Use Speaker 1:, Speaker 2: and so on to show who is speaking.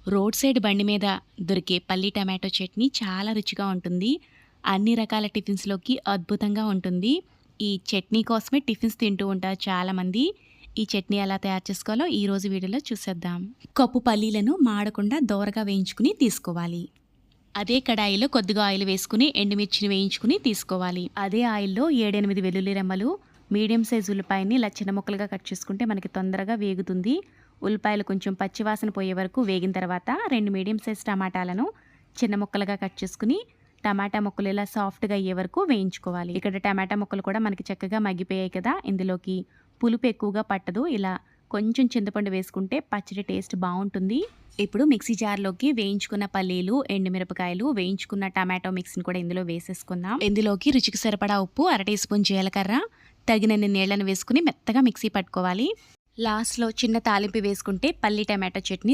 Speaker 1: Road side బండి మీద దొరికే పల్లి టమాటో చట్నీ చాలా రుచిగా ఉంటుంది. అన్ని రకాల టిఫిన్స్‌లోకి అద్భుతంగా ఉంటుంది. ఈ చట్నీ కోసమే టిఫిన్స్ తింటూ ఉంటారు చాలామంది. ఈ చట్నీ ఎలా తయారు చేసుకోవాలో ఈరోజు వీడియోలో చూసేద్దాం. కప్పు పల్లీలను మాడకుండా దోరగా వేయించుకుని తీసుకోవాలి. అదే కడాయిలో కొద్దిగా ఆయిల్ వేసుకుని ఎండుమిర్చిని వేయించుకుని తీసుకోవాలి. అదే ఆయిల్‌లో 7, 8 వెల్లుల్లి రెమ్మలు, మీడియం సైజు ఉల్లిపాయని ఇలా చిన్న ముక్కలుగా కట్ చేసుకుంటే మనకి తొందరగా వేగుతుంది. ఉల్లిపాయలు కొంచెం పచ్చివాసన పోయే వరకు వేగిన తర్వాత 2 మీడియం సైజ్ టమాటాలను చిన్న ముక్కలుగా కట్ చేసుకుని టమాటా ముక్కలు ఇలా సాఫ్ట్గా అయ్యే వరకు వేయించుకోవాలి. ఇక్కడ టమాటా ముక్కలు కూడా మనకి చక్కగా మగ్గిపోయాయి కదా. ఇందులోకి పులుపు ఎక్కువగా పట్టదు. ఇలా కొంచెం చింతపండు వేసుకుంటే పచ్చడి టేస్ట్ బాగుంటుంది. ఇప్పుడు మిక్సీ జార్లోకి వేయించుకున్న పల్లీలు, ఎండుమిరపకాయలు, వేయించుకున్న టమాటో మిక్స్ని కూడా ఇందులో వేసేసుకుందాం. ఇందులోకి రుచికి సరిపడా ఉప్పు, 1/2 టీ స్పూన్ జీలకర్ర, తగినన్ని నీళ్లను వేసుకుని మెత్తగా మిక్సీ పట్టుకోవాలి. లాస్ట్లో చిన్న తాలింపు వేసుకుంటే పల్లి టమాటో చట్నీ